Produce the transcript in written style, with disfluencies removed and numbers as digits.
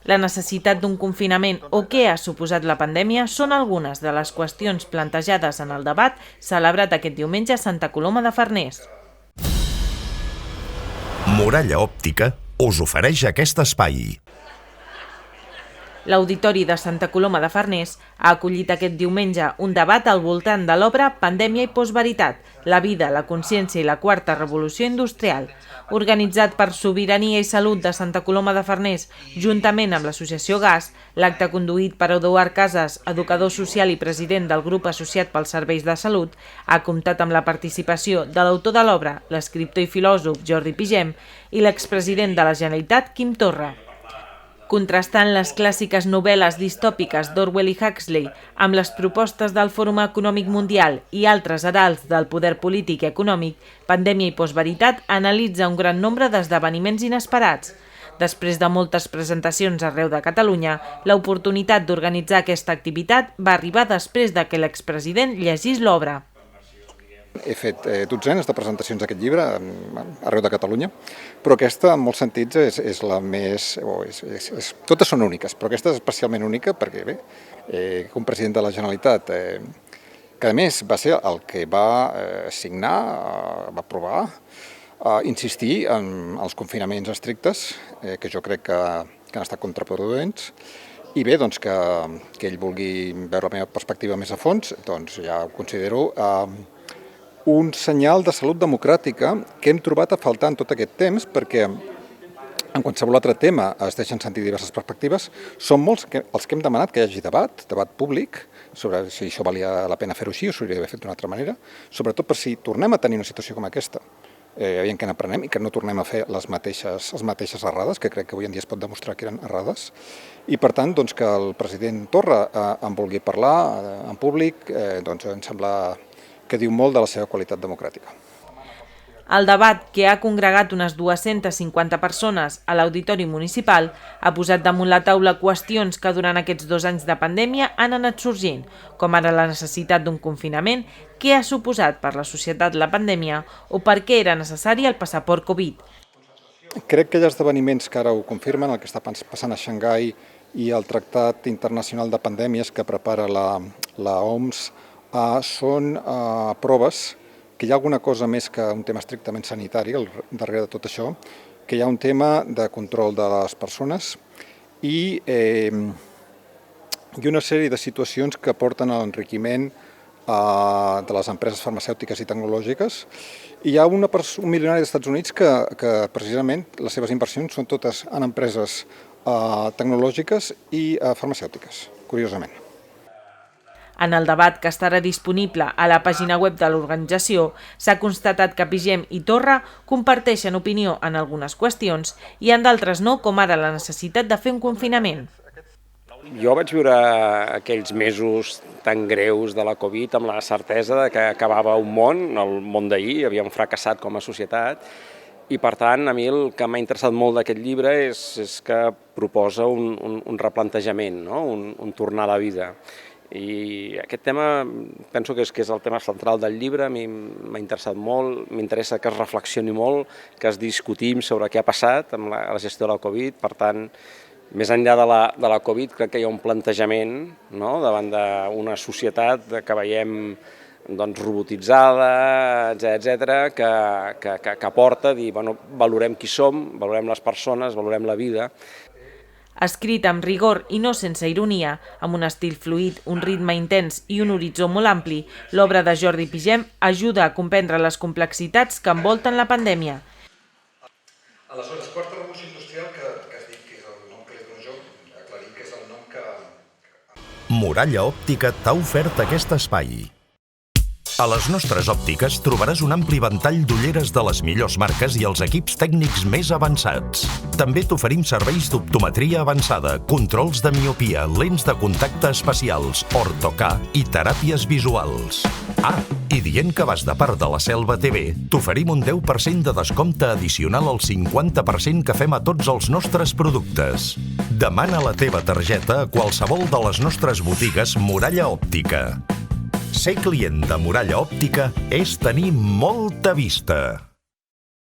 La necessitat d'un confinament o què ha suposat la pandèmia són algunes de les qüestions plantejades en el debat celebrat aquest diumenge a Santa Coloma de Farners. Muralla Òptica us ofereix aquest espai. L'Auditori de Santa Coloma de Farners ha acollit aquest diumenge un debat al voltant de l'obra Pandèmia i postveritat, la vida, la consciència i la quarta revolució industrial, organitzat per Sobirania i Salut de Santa Coloma de Farners, juntament amb l'Associació GAS. L'acte conduït per Eduard Casas, educador social i president del grup associat pels serveis de salut, ha comptat amb la participació de l'autor de l'obra, l'escriptor i filòsof Jordi Pigem, i l'expresident de la Generalitat, Quim Torra. Contrastant les clàssiques novel·les distòpiques d'Orwell i Huxley amb les propostes del Fòrum Econòmic Mundial i altres heralds del poder polític i econòmic, Pandèmia i postveritat analitza un gran nombre d'esdeveniments inesperats. Després de moltes presentacions arreu de Catalunya, l'oportunitat d'organitzar aquesta activitat va arribar després de que l'expresident llegís l'obra. He fet dotzenes de presentacions d'aquest llibre arreu de Catalunya, però aquesta en molts sentits és la més... totes són úniques, però aquesta és especialment única perquè, bé, un president de la Generalitat, que a més va ser el que va signar, va aprovar, insistir en els confinaments estrictes, que jo crec que han estat contraproduents, i bé, doncs que ell vulgui veure la meva perspectiva més a fons, doncs ja ho considero un senyal de salut democràtica que hem trobat a faltar en tot aquest temps, perquè en qualsevol altre tema es deixen sentir diverses perspectives. Són molts els que hem demanat que hi hagi debat públic, sobre si això valia la pena fer-ho així o s'hauria d'haver fet d'una altra manera, sobretot per si tornem a tenir una situació com aquesta, aviam que n'aprenem i que no tornem a fer les mateixes errades, que crec que avui en dia es pot demostrar que eren errades, i per tant doncs, que el president Torra en vulgui parlar en públic, doncs em sembla que diu molt de la seva qualitat democràtica. El debat, que ha congregat unes 250 persones a l'Auditori Municipal, ha posat damunt la taula qüestions que durant aquests 2 anys de pandèmia han anat sorgint, com ara la necessitat d'un confinament, què ha suposat per la societat la pandèmia o per què era necessari el passaport Covid. Crec que hi ha esdeveniments que ara ho confirmen, el que està passant a Xangai i el Tractat Internacional de Pandèmies que prepara la OMS, són proves que hi ha alguna cosa més que un tema estrictament sanitari darrere de tot això, que hi ha un tema de control de les persones i una sèrie de situacions que porten a l'enriquiment de les empreses farmacèutiques i tecnològiques. Hi ha un milionari dels Estats Units que precisament les seves inversions són totes en empreses tecnològiques i farmacèutiques, curiosament. En el debat, que estarà disponible a la pàgina web de l'organització, s'ha constatat que Pigem i Torra comparteixen opinió en algunes qüestions i en d'altres no, com ara la necessitat de fer un confinament. Jo vaig viure aquells mesos tan greus de la Covid amb la certesa que acabava un món, el món d'ahir, havíem fracassat com a societat, i per tant a mi el que m'ha interessat molt d'aquest llibre és que proposa un replantejament, no? un tornar a la vida. I aquest tema penso que és el tema central del llibre, a mi m'ha interessat molt, m'interessa que es reflexioni molt, que es discutim sobre què ha passat amb la gestió de la Covid. Per tant, més enllà de la Covid, crec que hi ha un plantejament, no?, davant d'una societat que veiem robotitzada, etc., que porta a dir, valorem qui som, valorem les persones, valorem la vida. Escrit amb rigor i no sense ironia, amb un estil fluid, un ritme intens i un horitzó molt ampli, l'obra de Jordi Pigem ajuda a comprendre les complexitats que envolten la pandèmia. Aleshores, quarta revolució industrial, que has dit que és el nom que li dono jo, aclarim que és el nom que... Muralla Òptica t'ha ofert aquest espai. A les nostres òptiques trobaràs un ampli ventall d'ulleres de les millors marques i els equips tècnics més avançats. També t'oferim serveis d'optometria avançada, controls de miopia, lents de contacte especials, ortocà i teràpies visuals. I dient que vas de part de la Selva TV, t'oferim un 10% de descompte addicional al 50% que fem a tots els nostres productes. Demana la teva targeta a qualsevol de les nostres botigues Muralla Òptica. Ser client de Muralla Òptica és tenir molta vista.